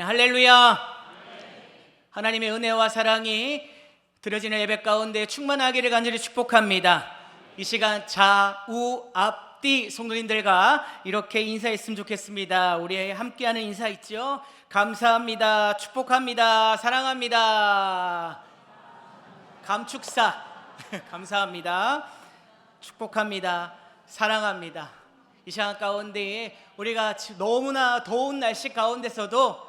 할렐루야. 하나님의 은혜와 사랑이 드려지는 예배 가운데 충만하기를 간절히 축복합니다. 이 시간 좌우 앞뒤 성도님들과 이렇게 인사했으면 좋겠습니다. 우리 함께하는 인사 있죠? 감사합니다, 축복합니다, 사랑합니다, 감축사 감사합니다, 축복합니다, 사랑합니다. 이 시간 가운데 우리가 너무나 더운 날씨 가운데서도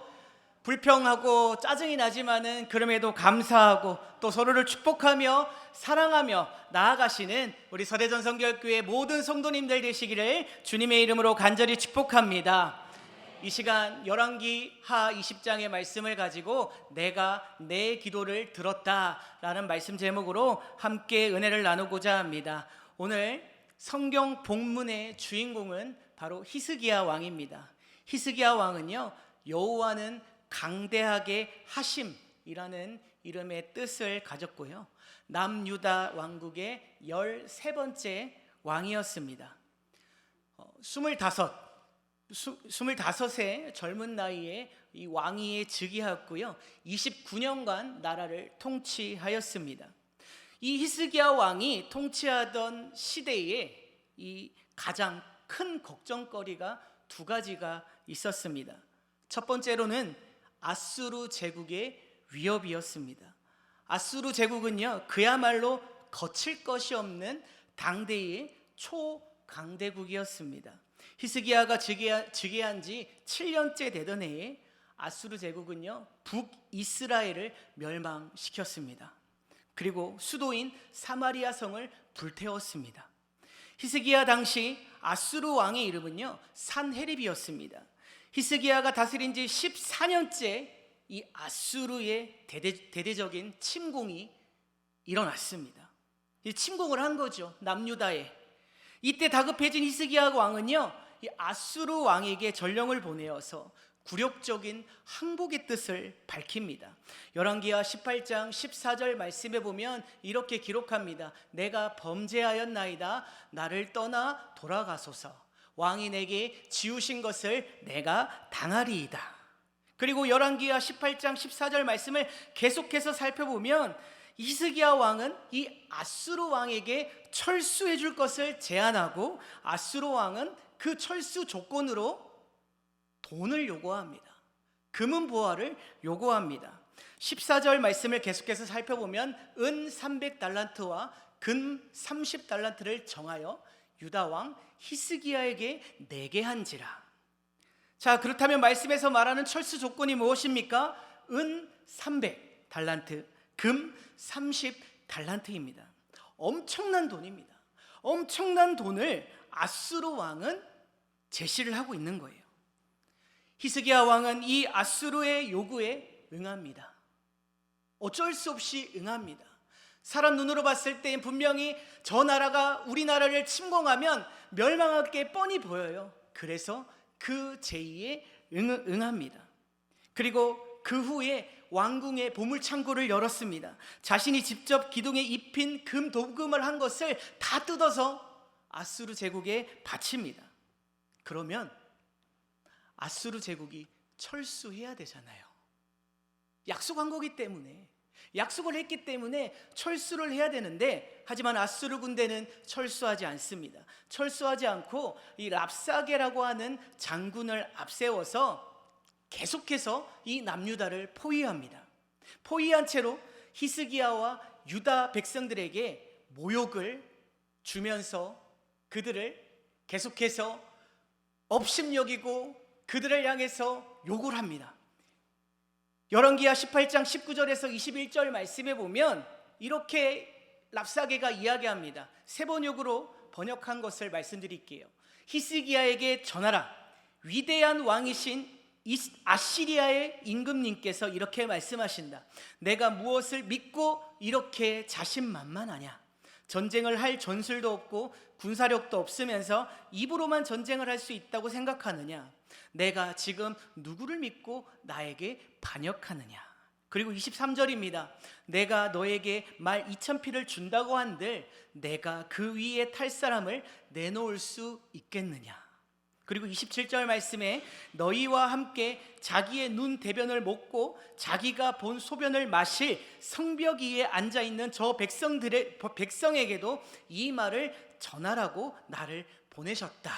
불평하고 짜증이 나지만은 그럼에도 감사하고 또 서로를 축복하며 사랑하며 나아가시는 우리 서대전 성결교회 모든 성도님들 되시기를 주님의 이름으로 간절히 축복합니다. 이 시간 열왕기하 20장의 말씀을 가지고 내가 내 기도를 들었다라는 말씀 제목으로 함께 은혜를 나누고자 합니다. 오늘 성경 본문의 주인공은 바로 히스기야 왕입니다. 히스기야 왕은요, 여호와는 강대하게 하심이라는 이름의 뜻을 가졌고요, 남유다 왕국의 13번째 왕이었습니다. 25의 젊은 나이에 이 왕위에 즉위하였고요, 29년간 나라를 통치하였습니다. 이 히스기야 왕이 통치하던 시대에 이 가장 큰 걱정거리가 두 가지가 있었습니다. 첫 번째로는 아수르 제국의 위협이었습니다. 아수르 제국은요, 그야말로 거칠 것이 없는 당대의 초강대국이었습니다. 히스기야가 즉위한 지 7년째 되던 해에 아수르 제국은요, 북이스라엘을 멸망시켰습니다. 그리고 수도인 사마리아 성을 불태웠습니다. 히스기야 당시 아수르 왕의 이름은요, 산헤립이었습니다. 히스기야가 다스린 지 14년째 이 아수르의 대대적인 침공이 일어났습니다. 침공을 한 거죠, 남유다에. 이때 다급해진 히스기야 왕은요, 이 아수르 왕에게 전령을 보내어서 굴욕적인 항복의 뜻을 밝힙니다. 열왕기하 18장 14절 말씀에 보면 이렇게 기록합니다. 내가 범죄하였나이다. 나를 떠나 돌아가소서. 왕이 내게 지우신 것을 내가 당하리이다. 그리고 열왕기하 18장 14절 말씀을 계속해서 살펴보면 히스기야 왕은 이 아수르 왕에게 철수해 줄 것을 제안하고, 아수르 왕은 그 철수 조건으로 돈을 요구합니다. 금은 보화를 요구합니다. 14절 말씀을 계속해서 살펴보면 은 300달란트와 금 30달란트를 정하여 유다 왕 히스기야에게 내게 한지라. 자, 그렇다면 말씀에서 말하는 철수 조건이 무엇입니까? 은 300달란트, 금 30달란트입니다. 엄청난 돈입니다. 엄청난 돈을 아수르 왕은 제시를 하고 있는 거예요. 히스기야 왕은 이 아수르의 요구에 응합니다. 어쩔 수 없이 응합니다. 사람 눈으로 봤을 때 분명히 저 나라가 우리 나라를 침공하면 멸망할 게 뻔히 보여요. 그래서 그 제의에 응합니다. 그리고 그 후에 왕궁의 보물창고를 열었습니다. 자신이 직접 기둥에 입힌 금 도금을 한 것을 다 뜯어서 아수르 제국에 바칩니다. 그러면 아수르 제국이 철수해야 되잖아요. 약속한 거기 때문에, 약속을 했기 때문에 철수를 해야 되는데, 하지만 아수르 군대는 철수하지 않습니다. 철수하지 않고 이 랍사게라고 하는 장군을 앞세워서 계속해서 이 남유다를 포위합니다. 포위한 채로 히스기야와 유다 백성들에게 모욕을 주면서 그들을 계속해서 업심여기고 그들을 향해서 욕을 합니다. 열왕기하 18장 19절에서 21절 말씀에 보면 이렇게 랍사게가 이야기합니다. 세번역으로 번역한 것을 말씀드릴게요. 히스기야에게 전하라. 위대한 왕이신 아시리아의 임금님께서 이렇게 말씀하신다. 내가 무엇을 믿고 이렇게 자신만만하냐? 전쟁을 할 전술도 없고 군사력도 없으면서 입으로만 전쟁을 할 수 있다고 생각하느냐? 내가 지금 누구를 믿고 나에게 반역하느냐? 그리고 23절입니다. 내가 너에게 말 2,000피를 준다고 한들 내가 그 위에 탈 사람을 내놓을 수 있겠느냐? 그리고 27절 말씀에 너희와 함께 자기의 눈 대변을 먹고 자기가 본 소변을 마실 성벽 위에 앉아 있는 저 백성에게도 이 말을 전하라고 나를 보내셨다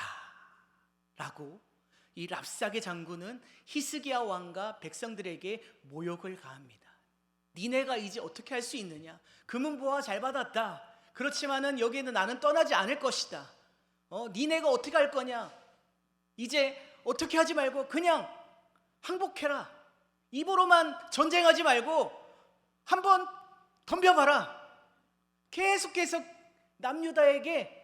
라고 이 랍사게 장군은 히스기야 왕과 백성들에게 모욕을 가합니다. 니네가 이제 어떻게 할 수 있느냐? 금은보화 잘 받았다. 그렇지만은 여기에는 나는 떠나지 않을 것이다. 니네가 어떻게 할 거냐? 이제 어떻게 하지 말고 그냥 항복해라. 입으로만 전쟁하지 말고 한번 덤벼봐라. 계속 남유다에게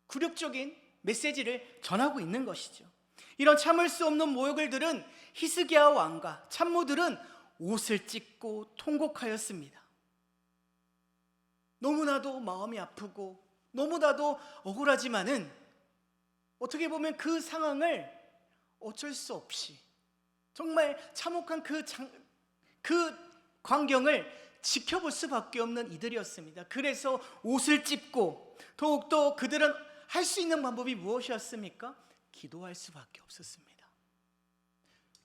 굴욕적인 메시지를 전하고 있는 것이죠. 이런 참을 수 없는 모욕을 들은 히스기야 왕과 참모들은 옷을 찢고 통곡하였습니다. 너무나도 마음이 아프고 너무나도 억울하지만은 어떻게 보면 그 상황을 어쩔 수 없이 정말 참혹한 그 광경을 지켜볼 수밖에 없는 이들이었습니다. 그래서 옷을 찢고 더욱더 그들은 할 수 있는 방법이 무엇이었습니까? 기도할 수밖에 없었습니다.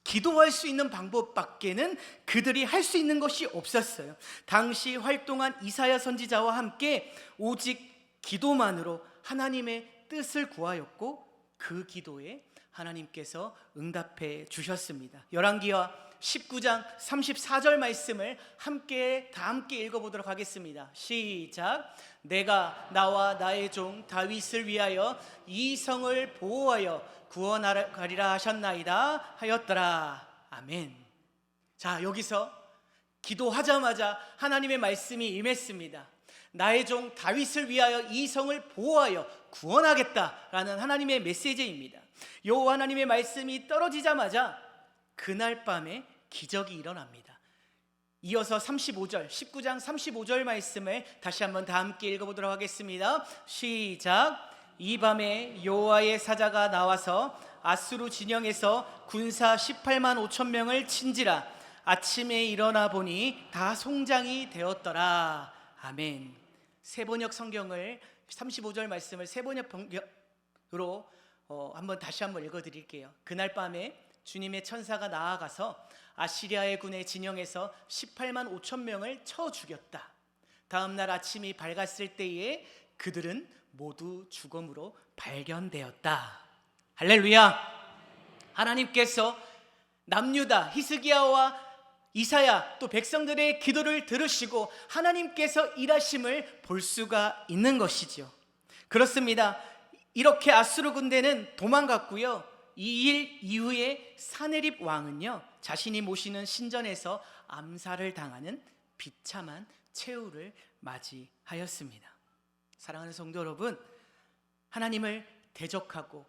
기도할 수 있는 방법밖에는 그들이 할 수 있는 것이 없었어요. 당시 활동한 이사야 선지자와 함께 오직 기도만으로 하나님의 뜻을 구하였고 그 기도에 하나님께서 응답해 주셨습니다. 열왕기하 19장 34절 말씀을 다 함께 읽어보도록 하겠습니다. 시작. 내가 나와 나의 종 다윗을 위하여 이 성을 보호하여 구원하리라 하셨나이다 하였더라. 아멘. 자, 여기서 기도하자마자 하나님의 말씀이 임했습니다. 나의 종 다윗을 위하여 이 성을 보호하여 구원하겠다라는 하나님의 메시지입니다. 여호와 하나님의 말씀이 떨어지자마자 그날 밤에 기적이 일어납니다. 이어서 19장 35절 말씀을 다시 한번 다 함께 읽어보도록 하겠습니다. 시작. 이 밤에 여호와의 사자가 나와서 아수르 진영에서 군사 18만 5천 명을 친지라. 아침에 일어나 보니 다 송장이 되었더라. 아멘. 세번역 성경을 35절 말씀을 세번역 번역으로 다시 한번 읽어드릴게요. 그날 밤에 주님의 천사가 나아가서 아시리아의 군의 진영에서 18만 5천 명을 쳐 죽였다. 다음 날 아침이 밝았을 때에 그들은 모두 죽음으로 발견되었다. 할렐루야. 하나님께서 남유다 히스기야와 이사야 또 백성들의 기도를 들으시고 하나님께서 일하심을 볼 수가 있는 것이죠. 그렇습니다. 이렇게 아수르 군대는 도망갔고요. 이 일 이후에 사네립 왕은요 자신이 모시는 신전에서 암살을 당하는 비참한 최후를 맞이하였습니다. 사랑하는 성도 여러분, 하나님을 대적하고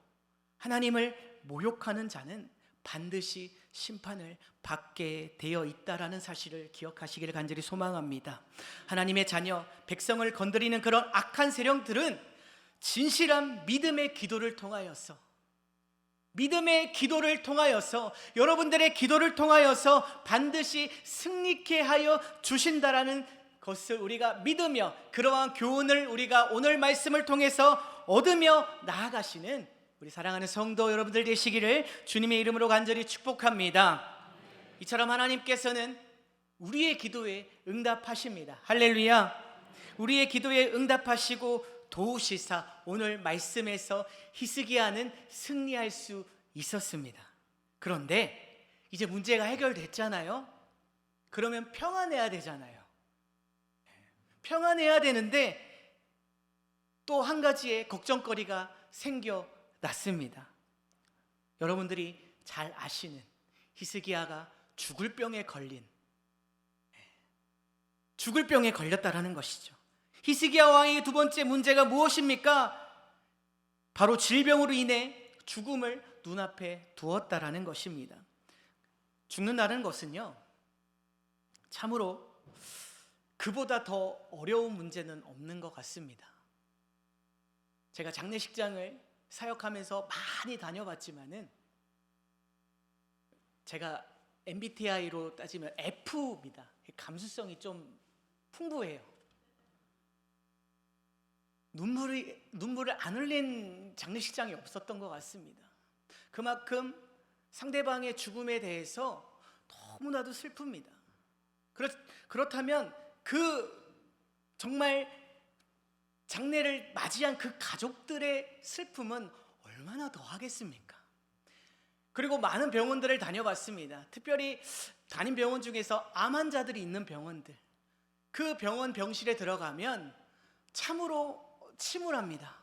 하나님을 모욕하는 자는 반드시 심판을 받게 되어 있다라는 사실을 기억하시기를 간절히 소망합니다. 하나님의 자녀, 백성을 건드리는 그런 악한 세력들은 진실한 믿음의 기도를 통하여서 여러분들의 기도를 통하여서 반드시 승리케 하여 주신다라는 것을 우리가 믿으며 그러한 교훈을 우리가 오늘 말씀을 통해서 얻으며 나아가시는 우리 사랑하는 성도 여러분들 되시기를 주님의 이름으로 간절히 축복합니다. 이처럼 하나님께서는 우리의 기도에 응답하십니다. 할렐루야. 우리의 기도에 응답하시고 도우시사 오늘 말씀에서 히스기야는 승리할 수 있었습니다. 그런데 이제 문제가 해결됐잖아요. 그러면 평안해야 되잖아요. 평안해야 되는데 또 한 가지의 걱정거리가 생겨났습니다. 여러분들이 잘 아시는 히스기야가 죽을 병에 걸렸다라는 것이죠. 히스기야 왕의 두 번째 문제가 무엇입니까? 바로 질병으로 인해 죽음을 눈앞에 두었다라는 것입니다. 죽는다는 것은요 참으로 그보다 더 어려운 문제는 없는 것 같습니다. 제가 장례식장을 사역하면서 많이 다녀봤지만은 제가 MBTI로 따지면 F입니다. 감수성이 좀 풍부해요. 눈물을 안 흘린 장례식장이 없었던 것 같습니다. 그만큼 상대방의 죽음에 대해서 너무나도 슬픕니다. 그렇다면 정말 장례를 맞이한 그 가족들의 슬픔은 얼마나 더 하겠습니까? 그리고 많은 병원들을 다녀봤습니다. 특별히 다닌 병원 중에서 암 환자들이 있는 병원들, 그 병원 병실에 들어가면 참으로 침울합니다.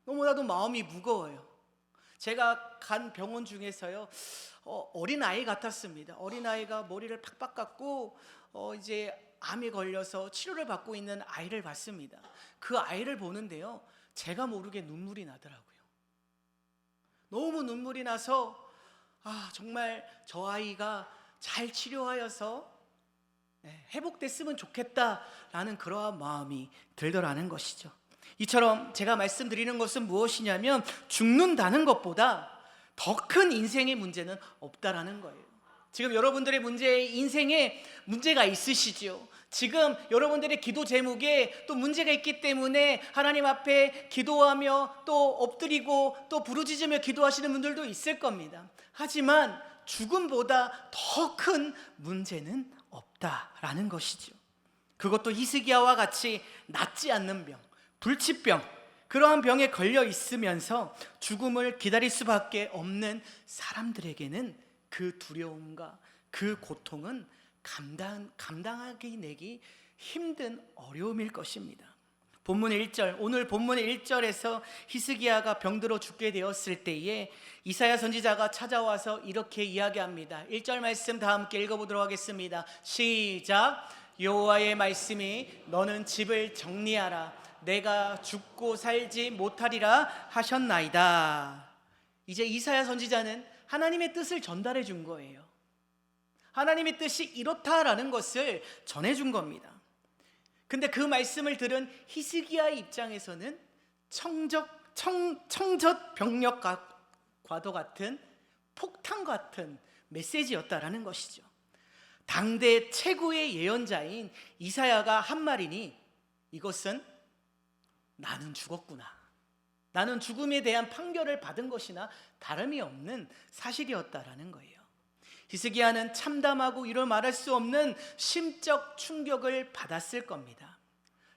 너무나도 마음이 무거워요. 제가 간 병원 중에서요, 어린아이 같았습니다. 어린아이가 머리를 팍팍 깎고 이제 암에 걸려서 치료를 받고 있는 아이를 봤습니다. 그 아이를 보는데요, 제가 모르게 눈물이 나더라고요. 너무 눈물이 나서 정말 저 아이가 잘 치료하여서 회복됐으면 좋겠다라는 그러한 마음이 들더라는 것이죠. 이처럼 제가 말씀드리는 것은 무엇이냐면, 죽는다는 것보다 더 큰 인생의 문제는 없다라는 거예요. 지금 여러분들의 인생에 문제가 있으시죠. 지금 여러분들의 기도 제목에 또 문제가 있기 때문에 하나님 앞에 기도하며 또 엎드리고 또 부르짖으며 기도하시는 분들도 있을 겁니다. 하지만 죽음보다 더 큰 문제는 없다라는 것이죠. 그것도 히스기야와 같이 낫지 않는 병, 불치병, 그러한 병에 걸려 있으면서 죽음을 기다릴 수밖에 없는 사람들에게는 그 두려움과 그 고통은 감당하기 내기 힘든 어려움일 것입니다. 오늘 본문의 1절에서 히스기야가 병들어 죽게 되었을 때에 이사야 선지자가 찾아와서 이렇게 이야기합니다. 1절 말씀 다 함께 읽어보도록 하겠습니다. 시작. 여호와의 말씀이 너는 집을 정리하라. 내가 죽고 살지 못하리라 하셨나이다. 이제 이사야 선지자는 하나님의 뜻을 전달해 준 거예요. 하나님의 뜻이 이렇다라는 것을 전해 준 겁니다. 근데 그 말씀을 들은 히스기야의 입장에서는 청젖병력과도 같은 폭탄 같은 메시지였다라는 것이죠. 당대 최고의 예언자인 이사야가 한 말이니 이것은 나는 죽었구나, 나는 죽음에 대한 판결을 받은 것이나 다름이 없는 사실이었다라는 거예요. 히스기야는 참담하고 이루 말할 수 없는 심적 충격을 받았을 겁니다.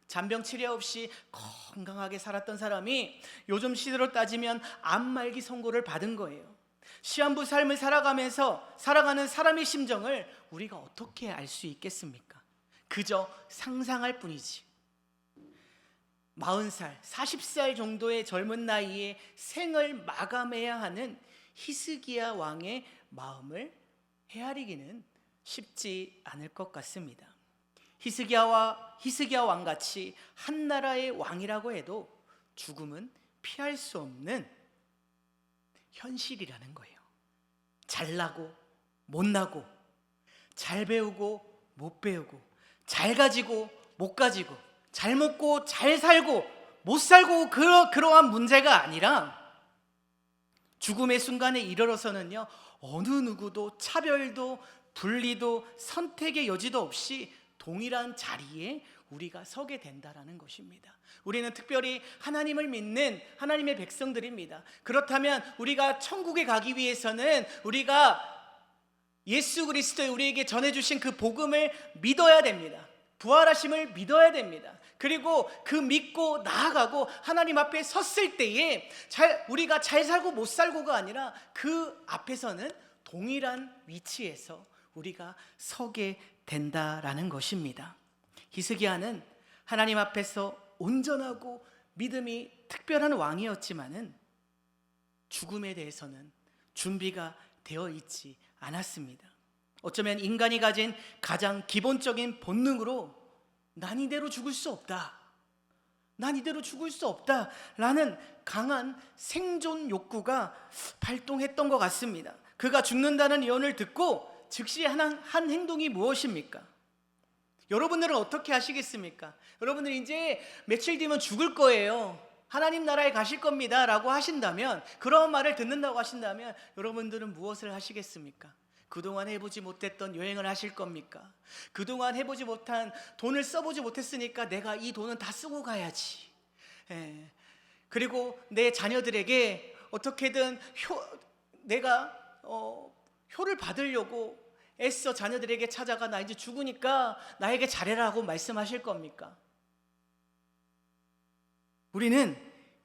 잔병 치레 없이 건강하게 살았던 사람이 요즘 시대로 따지면 암 말기 선고를 받은 거예요. 시한부 삶을 살아가는 사람의 심정을 우리가 어떻게 알 수 있겠습니까? 그저 상상할 뿐이지. 40살, 40살 정도의 젊은 나이에 생을 마감해야 하는 히스기야 왕의 마음을 헤아리기는 쉽지 않을 것 같습니다. 히스기야 왕같이 한 나라의 왕이라고 해도 죽음은 피할 수 없는 현실이라는 거예요. 잘나고 못나고, 잘 배우고 못 배우고, 잘 가지고 못 가지고, 잘 먹고 잘 살고 못 살고, 그러한 문제가 아니라 죽음의 순간에 이르러서는요, 어느 누구도 차별도 분리도 선택의 여지도 없이 동일한 자리에 우리가 서게 된다라는 것입니다. 우리는 특별히 하나님을 믿는 하나님의 백성들입니다. 그렇다면 우리가 천국에 가기 위해서는 우리가 예수 그리스도의 우리에게 전해주신 그 복음을 믿어야 됩니다. 부활하심을 믿어야 됩니다. 그리고 그 믿고 나아가고 하나님 앞에 섰을 때에 우리가 잘 살고 못 살고가 아니라 그 앞에서는 동일한 위치에서 우리가 서게 된다라는 것입니다. 히스기야는 하나님 앞에서 온전하고 믿음이 특별한 왕이었지만은 죽음에 대해서는 준비가 되어 있지 않았습니다. 어쩌면 인간이 가진 가장 기본적인 본능으로 난 이대로 죽을 수 없다, 난 이대로 죽을 수 없다라는 강한 생존 욕구가 발동했던 것 같습니다. 그가 죽는다는 예언을 듣고 즉시 한 행동이 무엇입니까? 여러분들은 어떻게 하시겠습니까? 여러분들 이제 며칠 뒤면 죽을 거예요, 하나님 나라에 가실 겁니다 라고 하신다면, 그런 말을 듣는다고 하신다면 여러분들은 무엇을 하시겠습니까? 그동안 해보지 못했던 여행을 하실 겁니까? 그동안 해보지 못한 돈을 써보지 못했으니까 내가 이 돈은 다 쓰고 가야지. 그리고 내 자녀들에게 어떻게든 내가 효를 받으려고 애써 자녀들에게 찾아가 나 이제 죽으니까 나에게 잘해라고 말씀하실 겁니까? 우리는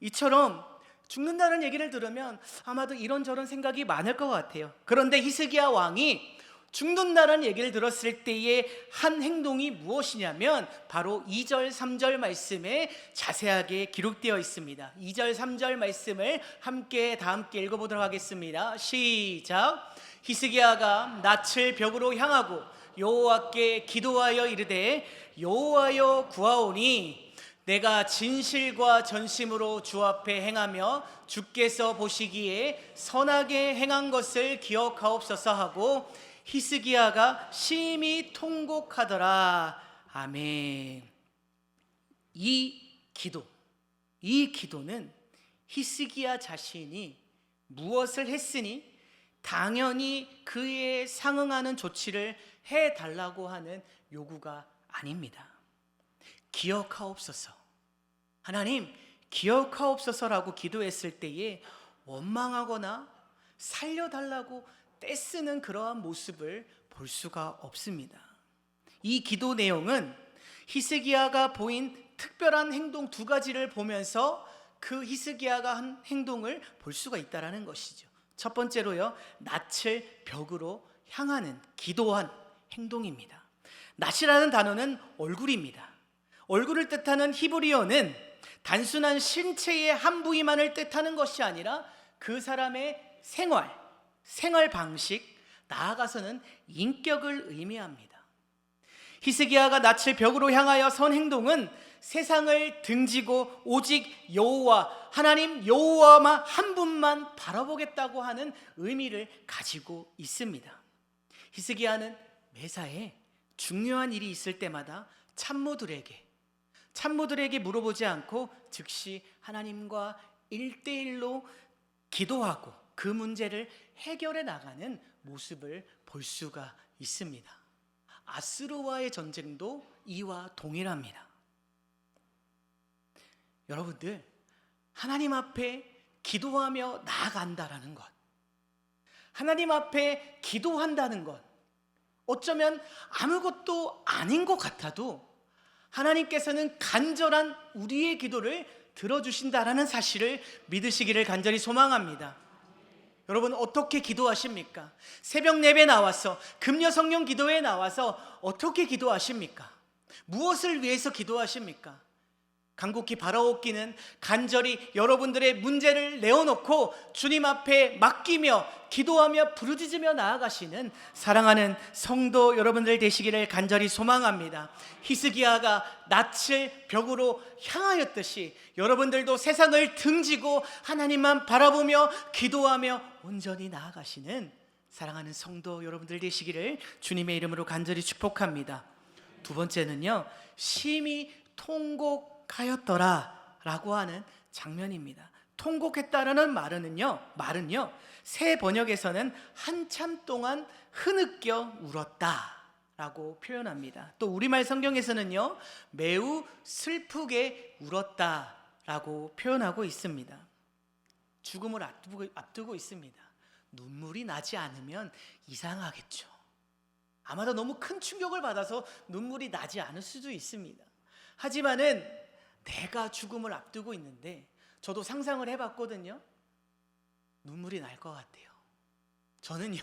이처럼 죽는다는 얘기를 들으면 아마도 이런저런 생각이 많을 것 같아요. 그런데 히스기야 왕이 죽는다는 얘기를 들었을 때의 한 행동이 무엇이냐면 바로 2절 3절 말씀에 자세하게 기록되어 있습니다. 2절 3절 말씀을 함께 다 함께 읽어보도록 하겠습니다. 시작. 히스기야가 낯을 벽으로 향하고 여호와께 기도하여 이르되 여호와여 구하오니 내가 진실과 전심으로 주 앞에 행하며 주께서 보시기에 선하게 행한 것을 기억하옵소서 하고 히스기야가 심히 통곡하더라. 아멘. 이 기도는 히스기야 자신이 무엇을 했으니 당연히 그에 상응하는 조치를 해달라고 하는 요구가 아닙니다. 기억하옵소서, 하나님 기억하옵소서라고 기도했을 때에 원망하거나 살려달라고 떼쓰는 그러한 모습을 볼 수가 없습니다. 이 기도 내용은 히스기야가 보인 특별한 행동 두 가지를 보면서 그 히스기야가 한 행동을 볼 수가 있다는 것이죠. 첫 번째로요, 낯을 벽으로 향하는 기도한 행동입니다. 낯이라는 단어는 얼굴입니다. 얼굴을 뜻하는 히브리어는 단순한 신체의 한 부위만을 뜻하는 것이 아니라 그 사람의 생활 방식, 나아가서는 인격을 의미합니다. 히스기야가 낯을 벽으로 향하여 선 행동은 세상을 등지고 오직 여호와, 하나님 여호와만 한 분만 바라보겠다고 하는 의미를 가지고 있습니다. 히스기야는 매사에 중요한 일이 있을 때마다 참모들에게 물어보지 않고 즉시 하나님과 1대1로 기도하고 그 문제를 해결해 나가는 모습을 볼 수가 있습니다. 아수르와의 전쟁도 이와 동일합니다. 여러분들, 하나님 앞에 기도하며 나아간다라는 것, 하나님 앞에 기도한다는 것, 어쩌면 아무것도 아닌 것 같아도 하나님께서는 간절한 우리의 기도를 들어주신다라는 사실을 믿으시기를 간절히 소망합니다. 여러분, 어떻게 기도하십니까? 새벽 예배 나와서, 금요 성령 기도회에 나와서 어떻게 기도하십니까? 무엇을 위해서 기도하십니까? 간곡히 바라옵기는 간절히 여러분들의 문제를 내어놓고 주님 앞에 맡기며 기도하며 부르짖으며 나아가시는 사랑하는 성도 여러분들 되시기를 간절히 소망합니다. 히스기야가 낯을 벽으로 향하였듯이 여러분들도 세상을 등지고 하나님만 바라보며 기도하며 온전히 나아가시는 사랑하는 성도 여러분들 되시기를 주님의 이름으로 간절히 축복합니다. 두 번째는요, 심히 통곡하였더라 라고 하는 장면입니다. 통곡했다라는 말은요, 새 번역에서는 한참 동안 흐느껴 울었다 라고 표현합니다. 또 우리말 성경에서는요, 매우 슬프게 울었다 라고 표현하고 있습니다. 죽음을 앞두고 있습니다. 눈물이 나지 않으면 이상하겠죠. 아마도 너무 큰 충격을 받아서 눈물이 나지 않을 수도 있습니다. 하지만은 내가 죽음을 앞두고 있는데 저도 상상을 해봤거든요. 눈물이 날 것 같아요. 저는요,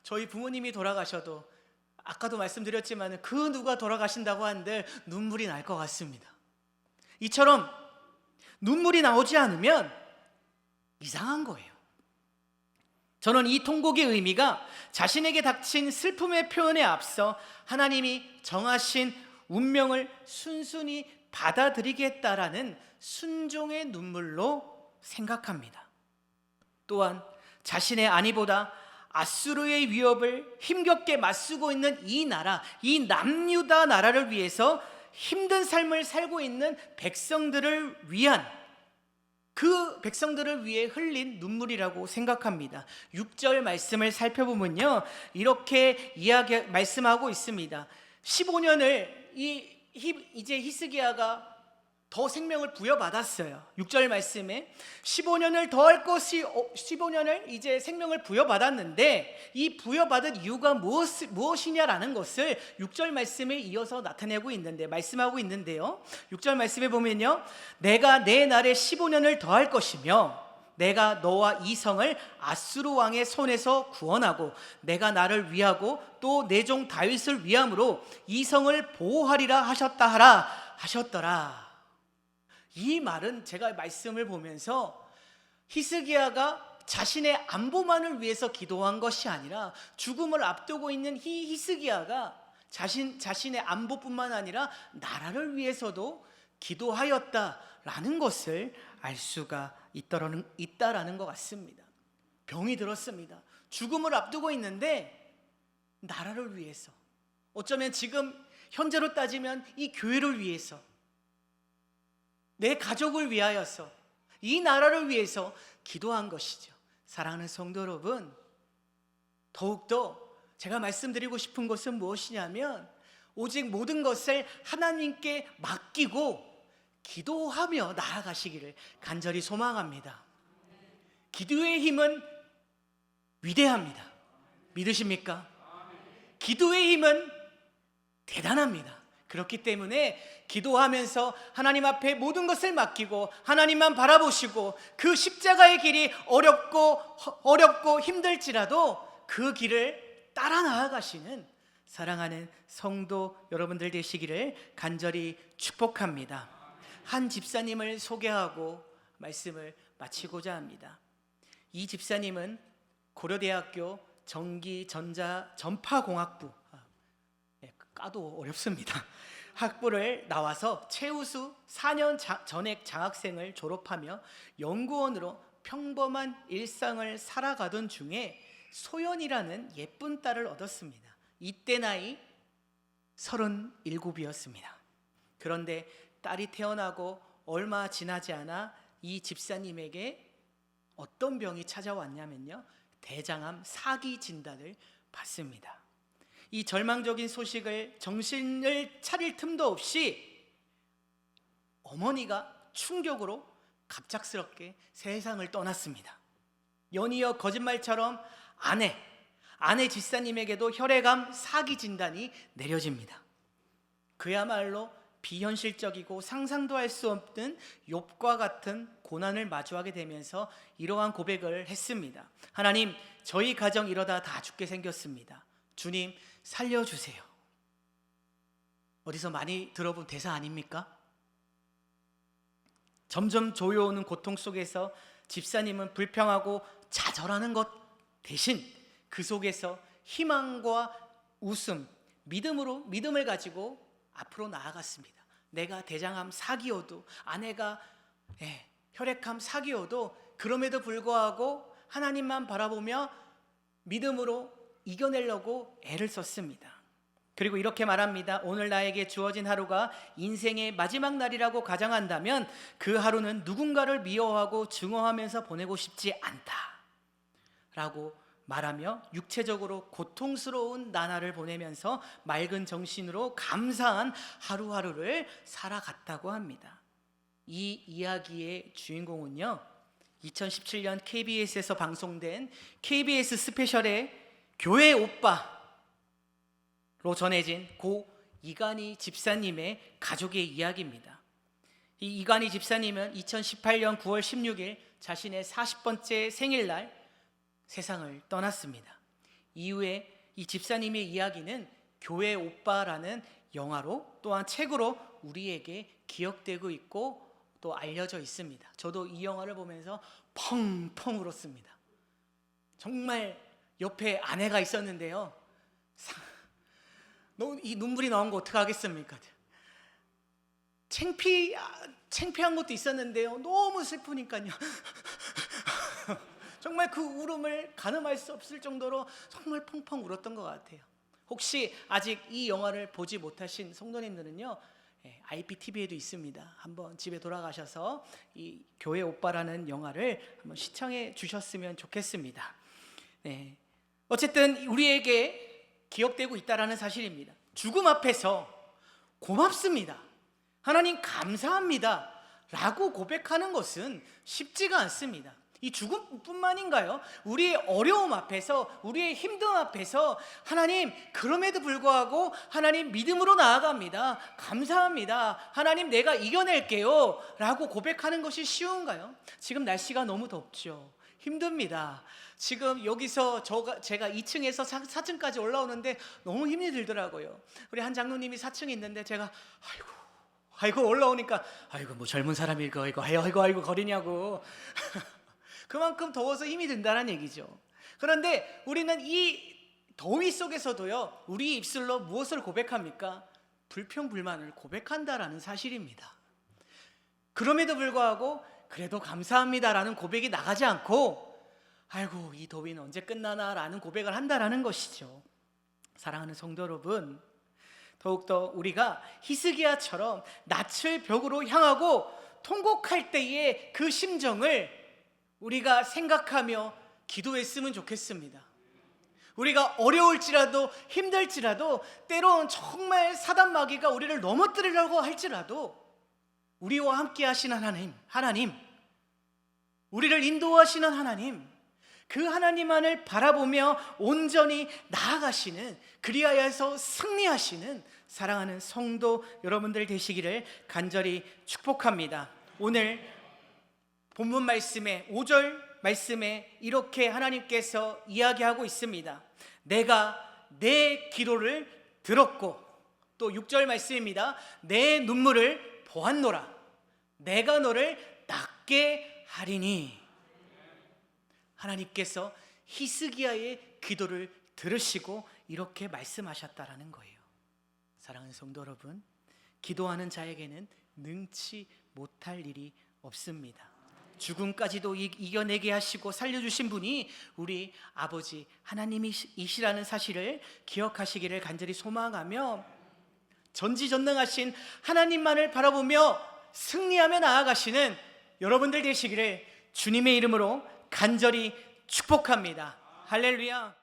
저희 부모님이 돌아가셔도 아까도 말씀드렸지만 그 누가 돌아가신다고 한들 눈물이 날 것 같습니다. 이처럼 눈물이 나오지 않으면 이상한 거예요. 저는 이 통곡의 의미가 자신에게 닥친 슬픔의 표현에 앞서 하나님이 정하신 운명을 순순히 받아들이겠다라는 순종의 눈물로 생각합니다. 또한 자신의 안위보다 아수르의 위협을 힘겹게 맞서고 있는 이 나라, 이 남유다 나라를 위해서 힘든 삶을 살고 있는 백성들을 위한, 그 백성들을 위해 흘린 눈물이라고 생각합니다. 6절 말씀을 살펴보면요, 이렇게 말씀하고 있습니다. 15년을 이제 히스기야가 더 생명을 부여받았어요. 6절 말씀에 15년을 더할 것이 15년을 이제 생명을 부여받았는데 이 부여받은 이유가 무엇이냐라는 것을 6절 말씀에 이어서 나타내고 있는데 말씀하고 있는데요. 6절 말씀에 보면요. 내가 내 날에 15년을 더할 것이며 내가 너와 이 성을 아수르 왕의 손에서 구원하고 내가 나를 위하고 또 내 종 다윗을 위함으로 이 성을 보호하리라 하셨더라. 이 말은 제가 말씀을 보면서 히스기야가 자신의 안보만을 위해서 기도한 것이 아니라 죽음을 앞두고 있는 이 히스기야가 자신의 안보뿐만 아니라 나라를 위해서도 기도하였다라는 것을 알 수가 있다라는 것 같습니다. 병이 들었습니다. 죽음을 앞두고 있는데 나라를 위해서, 어쩌면 지금 현재로 따지면 이 교회를 위해서, 내 가족을 위하여서, 이 나라를 위해서 기도한 것이죠. 사랑하는 성도 여러분, 더욱더 제가 말씀드리고 싶은 것은 무엇이냐면 오직 모든 것을 하나님께 맡기고 기도하며 나아가시기를 간절히 소망합니다. 기도의 힘은 위대합니다. 믿으십니까? 기도의 힘은 대단합니다. 그렇기 때문에 기도하면서 하나님 앞에 모든 것을 맡기고 하나님만 바라보시고 그 십자가의 길이 어렵고 힘들지라도 그 길을 따라 나아가시는 사랑하는 성도 여러분들 되시기를 간절히 축복합니다. 한 집사님을 소개하고 말씀을 마치고자 합니다. 이 집사님은 고려대학교 전기전자전파공학부, 까도 어렵습니다. 학부를 나와서 최우수 4년 전액 장학생을 졸업하며 연구원으로 평범한 일상을 살아가던 중에 소연이라는 예쁜 딸을 얻었습니다. 이때 나이 37이었습니다. 그런데 딸이 태어나고 얼마 지나지 않아 이 집사님에게 어떤 병이 찾아왔냐면요, 대장암 4기 진단을 받습니다. 이 절망적인 소식을 정신을 차릴 틈도 없이 어머니가 충격으로 갑작스럽게 세상을 떠났습니다. 연이어 거짓말처럼 아내 집사님에게도 혈액암 4기 진단이 내려집니다. 그야말로 비현실적이고 상상도 할 수 없는 욥과 같은 고난을 마주하게 되면서 이러한 고백을 했습니다. 하나님, 저희 가정 이러다 다 죽게 생겼습니다. 주님, 살려주세요. 어디서 많이 들어본 대사 아닙니까? 점점 조여오는 고통 속에서 집사님은 불평하고 좌절하는 것 대신 그 속에서 희망과 웃음, 믿음을 가지고 앞으로 나아갔습니다. 내가 대장암 4기여도 아내가 혈액암 4기여도 그럼에도 불구하고 하나님만 바라보며 믿음으로 이겨내려고 애를 썼습니다. 그리고 이렇게 말합니다. 오늘 나에게 주어진 하루가 인생의 마지막 날이라고 가정한다면 그 하루는 누군가를 미워하고 증오하면서 보내고 싶지 않다 라고 말하며 육체적으로 고통스러운 나날을 보내면서 맑은 정신으로 감사한 하루하루를 살아갔다고 합니다. 이 이야기의 주인공은요, 2017년 KBS에서 방송된 KBS 스페셜의 교회 오빠로 전해진 고 이간희 집사님의 가족의 이야기입니다. 이 이간희 집사님은 2018년 9월 16일 자신의 40번째 생일날 세상을 떠났습니다. 이후에 이 집사님의 이야기는 교회 오빠라는 영화로 또한 책으로 우리에게 기억되고 있고 또 알려져 있습니다. 저도 이 영화를 보면서 펑펑 울었습니다. 정말 옆에 아내가 있었는데요, 이 눈물이 나온 거 어떡하겠습니까? 창피한 것도 있었는데요, 너무 슬프니까요. 정말 그 울음을 가늠할 수 없을 정도로 정말 펑펑 울었던 것 같아요. 혹시 아직 이 영화를 보지 못하신 성도님들은요, IPTV에도 있습니다. 한번 집에 돌아가셔서 이 교회 오빠라는 영화를 한번 시청해 주셨으면 좋겠습니다. 어쨌든 우리에게 기억되고 있다라는 사실입니다. 죽음 앞에서 고맙습니다. 하나님 감사합니다 라고 고백하는 것은 쉽지가 않습니다. 이 죽음뿐만인가요? 우리의 어려움 앞에서, 우리의 힘듦 앞에서 하나님, 그럼에도 불구하고 하나님 믿음으로 나아갑니다, 감사합니다, 하나님 내가 이겨낼게요 라고 고백하는 것이 쉬운가요? 지금 날씨가 너무 덥죠. 힘듭니다. 지금 여기서 제가 2층에서 4층까지 올라오는데 너무 힘이 들더라고요. 우리 한 장로님이 4층에 있는데 제가 아이고 올라오니까 아이고 뭐 젊은 사람일까 아이고 거리냐고 그만큼 더워서 힘이 든다는 얘기죠. 그런데 우리는 이 더위 속에서도요, 우리 입술로 무엇을 고백합니까? 불평불만을 고백한다라는 사실입니다. 그럼에도 불구하고 그래도 감사합니다라는 고백이 나가지 않고 아이고 이 더위는 언제 끝나나 라는 고백을 한다라는 것이죠. 사랑하는 성도 여러분, 더욱더 우리가 히스기야처럼 낯을 벽으로 향하고 통곡할 때의 그 심정을 우리가 생각하며 기도했으면 좋겠습니다. 우리가 어려울지라도 힘들지라도 때론 정말 사단 마귀가 우리를 넘어뜨리려고 할지라도 우리와 함께 하시는 하나님, 우리를 인도하시는 하나님, 그 하나님만을 바라보며 온전히 나아가시는, 그리하여서 승리하시는 사랑하는 성도 여러분들 되시기를 간절히 축복합니다. 오늘 본문 말씀에 5절 말씀에 이렇게 하나님께서 이야기하고 있습니다. 내가 내 기도를 들었고, 또 6절 말씀입니다. 내 눈물을 보았노라. 내가 너를 낫게 하리니. 하나님께서 히스기야의 기도를 들으시고 이렇게 말씀하셨다라는 거예요. 사랑하는 성도 여러분, 기도하는 자에게는 능치 못할 일이 없습니다. 죽음까지도 이겨내게 하시고 살려주신 분이 우리 아버지 하나님이시라는 사실을 기억하시기를 간절히 소망하며, 전지전능하신 하나님만을 바라보며 승리하며 나아가시는 여러분들 되시기를 주님의 이름으로 간절히 축복합니다. 할렐루야.